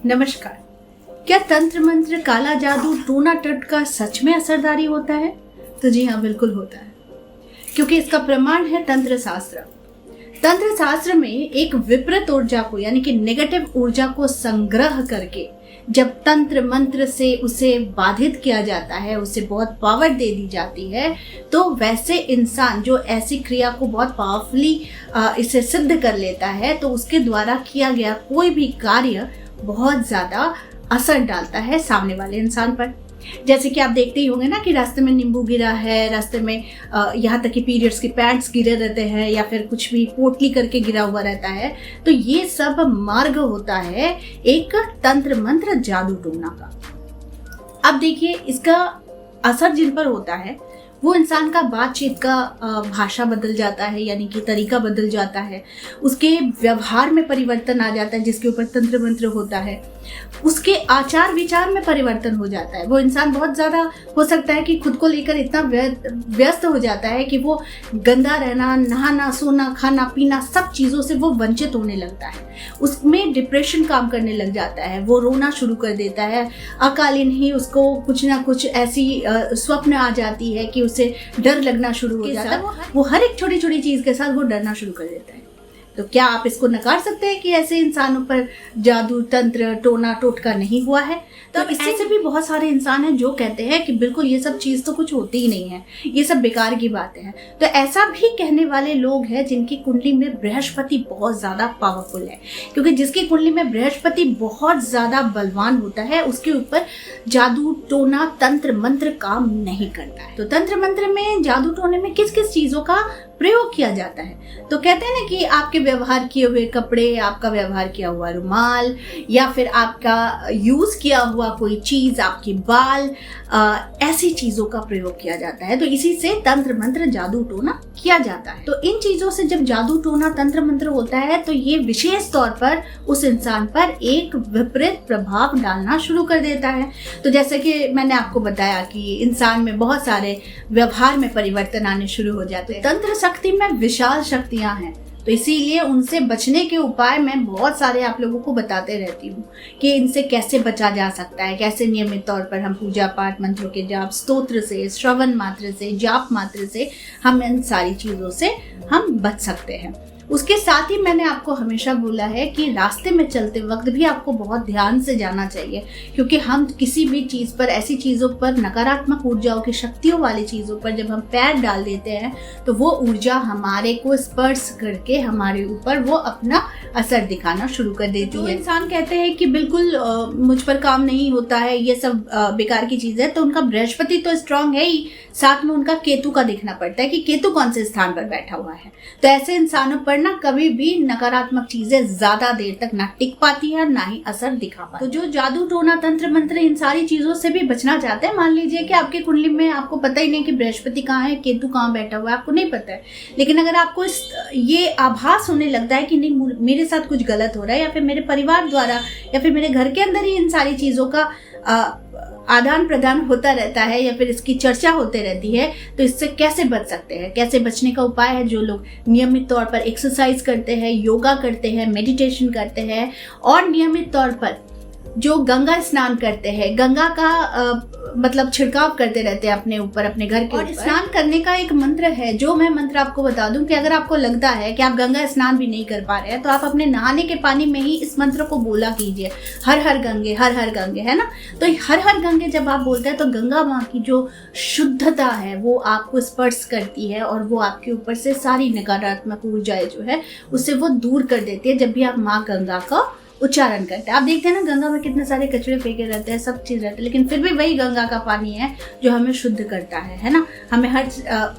नमस्कार। क्या तंत्र मंत्र, काला जादू, टोना टटका सच में असरदारी होता है? तो जी हाँ, बिल्कुल होता है, क्योंकि इसका प्रमाण है तंत्र शास्त्र। तंत्र शास्त्र में एक विपरीत ऊर्जा को यानी कि नेगेटिव ऊर्जा को संग्रह करके जब तंत्र मंत्र से उसे बाधित किया जाता है, उसे बहुत पावर दे दी जाती है, तो वैसे इंसान जो ऐसी क्रिया को बहुत पावरफुली इसे सिद्ध कर लेता है, तो उसके द्वारा किया गया कोई भी कार्य बहुत ज़्यादा असर डालता है सामने वाले इंसान पर। जैसे कि आप देखते ही होंगे ना कि रास्ते में नींबू गिरा है, रास्ते में यहाँ तक कि पीरियड्स के पैड्स गिरे रहते हैं या फिर कुछ भी पोटली करके गिरा हुआ रहता है, तो ये सब मार्ग होता है एक तंत्र मंत्र जादू टोना का। अब देखिए, इसका असर जिन पर होता है वो इंसान का बातचीत का भाषा बदल जाता है, यानी कि तरीका बदल जाता है, उसके व्यवहार में परिवर्तन आ जाता है जिसके ऊपर तंत्र मंत्र होता है, उसके आचार विचार में परिवर्तन हो जाता है। वो इंसान बहुत ज़्यादा हो सकता है कि खुद को लेकर इतना व्यस्त हो जाता है कि वो गंदा रहना, नहाना, सोना, खाना पीना सब चीज़ों से वो वंचित होने लगता है। उसमें डिप्रेशन काम करने लग जाता है, वो रोना शुरू कर देता है। अकालीन ही उसको कुछ ना कुछ ऐसी स्वप्न आ जाती है कि उसे डर लगना शुरू हो जाता है। वो हर एक छोटी छोटी चीज़ के साथ वो डरना शुरू कर देता है। तो क्या आप इसको नकार सकते हैं कि ऐसे इंसानों पर जादू, तंत्र, टोना टोटका नहीं हुआ है? तो ऐसे भी बहुत सारे इंसान हैं जो कहते हैं कि बिल्कुल ये सब चीज़ तो कुछ होती ही नहीं है, ये सब बेकार की बातें हैं। तो ऐसा भी कहने वाले लोग हैं जिनकी कुंडली में बृहस्पति बहुत ज़्यादा पावरफुल है, क्योंकि जिसकी कुंडली में बृहस्पति बहुत ज़्यादा बलवान होता है उसके ऊपर जादू, टोना, तंत्र मंत्र काम नहीं करता है। तो तंत्र मंत्र में, जादू टोने में किस किस चीज़ों का प्रयोग किया जाता है? तो कहते हैं ना कि आपके व्यवहार किए हुए कपड़े, आपका व्यवहार किया हुआ रुमाल, या फिर आपका यूज किया हुआ कोई चीज, आपके बाल, ऐसी चीजों का प्रयोग किया जाता है। तो इसी से तंत्र मंत्र, जादू टोना किया जाता है। तो इन चीजों से जब जादू टोना, तंत्र मंत्र होता है तो ये विशेष तौर पर उस इंसान पर एक विपरीत प्रभाव डालना शुरू कर देता है। तो जैसे कि मैंने आपको बताया कि इंसान में बहुत सारे व्यवहार में परिवर्तन आने शुरू हो जाते हैं। तंत्र शक्ति में विशाल शक्तियां हैं, तो इसीलिए उनसे बचने के उपाय मैं बहुत सारे आप लोगों को बताते रहती हूँ कि इनसे कैसे बचा जा सकता है, कैसे नियमित तौर पर हम पूजा पाठ, मंत्रों के जाप, स्तोत्र से, श्रवण मात्र से, जाप मात्र से हम इन सारी चीज़ों से हम बच सकते हैं। उसके साथ ही मैंने आपको हमेशा बोला है कि रास्ते में चलते वक्त भी आपको बहुत ध्यान से जाना चाहिए, क्योंकि हम किसी भी चीज़ पर, ऐसी चीज़ों पर, नकारात्मक ऊर्जाओं की, शक्तियों वाली चीज़ों पर जब हम पैर डाल देते हैं तो वो ऊर्जा हमारे को स्पर्श करके हमारे ऊपर वो अपना असर दिखाना शुरू कर देती है। इंसान कहते हैं कि बिल्कुल मुझ पर काम नहीं होता है, ये सब बेकार की चीज़ है, तो उनका बृहस्पति तो स्ट्रांग है ही, साथ में उनका केतु का देखना पड़ता है कि केतु कौन से स्थान पर बैठा हुआ है। तो ऐसे इंसानों पर ना कभी भी नकारात्मक चीजें ज्यादा देर तक ना टिक पाती है, ना ही असर दिखा पाती। तो जो जादू टोना, तंत्र मंत्र, इन सारी चीजों से भी बचना चाहते हैं, मान लीजिए कि आपकी कुंडली में आपको पता ही नहीं कि बृहस्पति कहाँ है, केतु कहाँ बैठा हुआ है, आपको नहीं पता है, लेकिन अगर आपको ये आभास होने लगता है कि नहीं मेरे साथ कुछ गलत हो रहा है, या फिर मेरे परिवार द्वारा या फिर मेरे घर के अंदर ही इन सारी चीजों का आदान प्रदान होता रहता है या फिर इसकी चर्चा होते रहती है, तो इससे कैसे बच सकते हैं? कैसे बचने का उपाय है, जो लोग नियमित तौर पर एक्सरसाइज करते हैं, योगा करते हैं, मेडिटेशन करते हैं और नियमित तौर पर जो गंगा स्नान करते हैं, गंगा का मतलब छिड़काव करते रहते हैं अपने ऊपर, अपने घर के ऊपर। स्नान करने का एक मंत्र है, जो मैं मंत्र आपको बता दूं कि अगर आपको लगता है कि आप गंगा स्नान भी नहीं कर पा रहे हैं, तो आप अपने नहाने के पानी में ही इस मंत्र को बोला कीजिए, हर हर गंगे, हर हर गंगे, है ना। तो हर हर गंगे जब आप बोलते हैं तो गंगा माँ की जो शुद्धता है वो आपको स्पर्श करती है और वो आपके ऊपर से सारी नकारात्मक ऊर्जाएं जो है उससे वो दूर कर देती है जब भी आप माँ गंगा का उच्चारण करते हैं। आप देखते हैं ना, गंगा में कितने सारे कचरे फेंके रहते हैं, सब चीज़ रहते हैं, लेकिन फिर भी वही गंगा का पानी है जो हमें शुद्ध करता है ना। हमें हर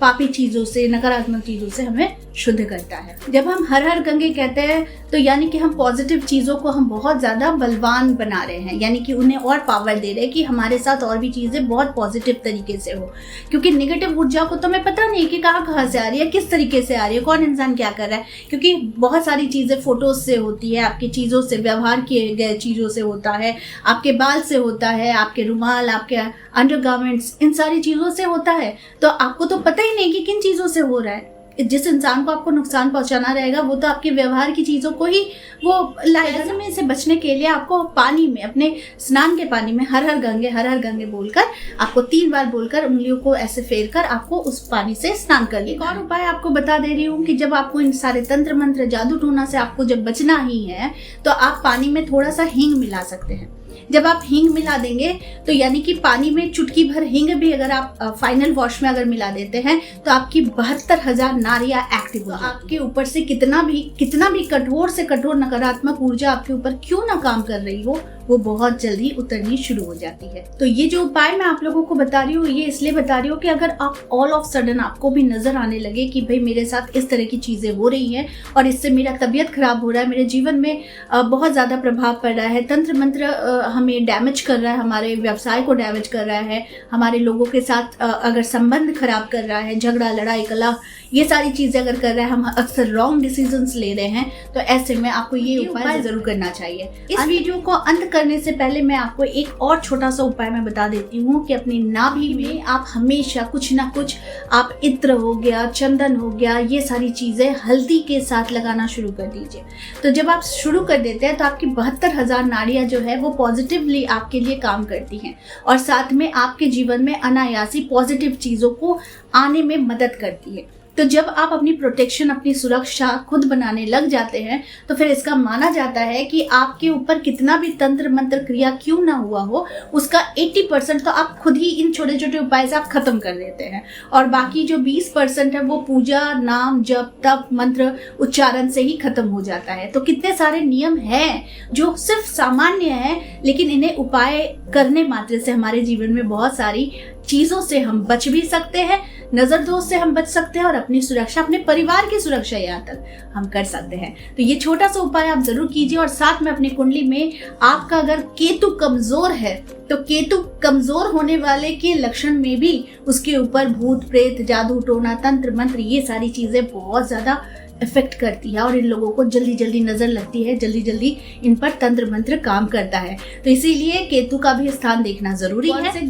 पापी चीज़ों से, नकारात्मक चीज़ों से हमें शुद्ध करता है। जब हम हर हर गंगे कहते हैं तो यानी कि हम पॉजिटिव चीज़ों को हम बहुत ज़्यादा बलवान बना रहे हैं, यानी कि उन्हें और पावर दे रहे हैं कि हमारे साथ और भी चीज़ें बहुत पॉजिटिव तरीके से हो। क्योंकि नेगेटिव ऊर्जा को तो हमें पता नहीं कि कहाँ से आ रही है, किस तरीके से आ रही है, कौन इंसान क्या कर रहा है, क्योंकि बहुत सारी चीज़ें फोटोज से होती है, आपकी चीज़ों से, व्यवहार किए गए चीज़ों से होता है, आपके बाल से होता है, आपके रुमाल, आपके अंडरगारमेंट्स, इन सारी चीज़ों से होता है। तो आपको तो पता ही नहीं कि किन चीज़ों से हो रहा है। जिस इंसान को आपको नुकसान पहुंचाना रहेगा वो तो आपके व्यवहार की चीजों को ही वो लाएगा। ऐसे में इसे बचने के लिए आपको पानी में, अपने स्नान के पानी में हर हर गंगे बोलकर, आपको 3 बार बोलकर उंगलियों को ऐसे फेर कर आपको उस पानी से स्नान कर लिया। एक और उपाय आपको बता दे रही हूँ कि जब आपको इन सारे तंत्र मंत्र जादू टोना से आपको जब बचना ही है तो आप पानी में थोड़ा सा हींग मिला सकते हैं। जब आप हींग मिला देंगे तो यानी कि पानी में चुटकी भर हींग भी अगर आप फाइनल वॉश में अगर मिला देते हैं तो आपकी 72,000 नाड़ियां एक्टिव हो। आपके ऊपर से कितना भी कठोर से कठोर नकारात्मक ऊर्जा आपके ऊपर क्यों ना काम कर रही हो, वो बहुत जल्दी उतरनी शुरू हो जाती है। तो ये जो उपाय मैं आप लोगों को बता रही हूँ, ये इसलिए बता रही हूँ कि अगर आप ऑल ऑफ सडन आपको भी नजर आने लगे कि भाई मेरे साथ इस तरह की चीजें हो रही हैं और इससे मेरा तबीयत खराब हो रहा है, मेरे जीवन में बहुत ज्यादा प्रभाव पड़ रहा है, तंत्र मंत्र हमें डैमेज कर रहा है, हमारे व्यवसाय को डैमेज कर रहा है, हमारे लोगों के साथ अगर संबंध खराब कर रहा है, झगड़ा लड़ाई कलह ये सारी चीजें अगर कर रहा है, हम अक्सर रॉन्ग डिसीजंस ले रहे हैं, तो ऐसे में आपको ये उपाय जरूर करना चाहिए। इस वीडियो को अंत करने से पहले मैं आपको एक और छोटा सा उपाय मैं बता देती हूँ कि अपनी नाभि में आप हमेशा कुछ ना कुछ, आप इत्र हो गया, चंदन हो गया, ये सारी चीजें हल्दी के साथ लगाना शुरू कर दीजिए। तो जब आप शुरू कर देते हैं तो आपकी 72,000 नाड़ियां जो है वो पॉजिटिवली आपके लिए काम करती हैं और साथ में आपके जीवन में अनायासी पॉजिटिव चीजों को आने में मदद करती है। तो जब आप अपनी प्रोटेक्शन, अपनी सुरक्षा खुद बनाने लग जाते हैं तो फिर इसका माना जाता है कि आपके ऊपर कितना भी तंत्र मंत्र क्रिया क्यों ना हुआ हो, उसका 80% तो आप खुद ही इन छोटे छोटे उपाय से आप खत्म कर देते हैं और बाकी जो 20% है वो पूजा, नाम, जप, तप, मंत्र उच्चारण से ही खत्म हो जाता है। तो कितने सारे नियम हैं जो सिर्फ सामान्य हैं, लेकिन इन्हें उपाय करने मात्र से हमारे जीवन में बहुत सारी चीजों से हम बच भी सकते हैं, नजर दोष से हम बच सकते हैं और अपनी सुरक्षा, अपने परिवार की सुरक्षा यहाँ तक हम कर सकते हैं। तो ये छोटा सा उपाय आप जरूर कीजिए और साथ में अपनी कुंडली में आपका अगर केतु कमजोर है तो केतु कमजोर होने वाले के लक्षण में भी उसके ऊपर भूत प्रेत, जादू टोना, तंत्र मंत्र ये सारी चीजें बहुत ज्यादा इफेक्ट करती है और इन लोगों को जल्दी जल्दी नजर लगती है, जल्दी जल्दी इन पर तंत्र मंत्र काम करता है। तो इसीलिए केतु का भी स्थान देखना जरूरी है। से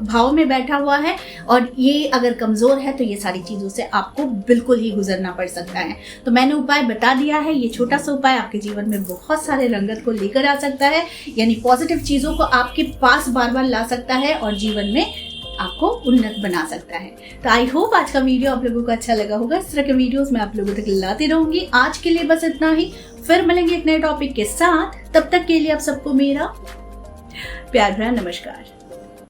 भाव में बैठा हुआ है और ये अगर कमजोर है तो ये सारी चीजों से आपको बिल्कुल ही गुजरना पड़ सकता है। तो मैंने उपाय बता दिया है, ये छोटा सा उपाय आपके जीवन में बहुत सारे रंगत को लेकर आ सकता है, यानी पॉजिटिव चीजों को आपके पास बार बार ला सकता है और जीवन में आपको उन्नत बना सकता है। तो आई होप आज का वीडियो आप लोगों को अच्छा लगा होगा। इस तरह के वीडियोस मैं आप लोगों तक लाती रहूंगी। आज के लिए बस इतना ही, फिर मिलेंगे एक नए टॉपिक के साथ। तब तक के लिए आप सबको मेरा प्यार भरा नमस्कार।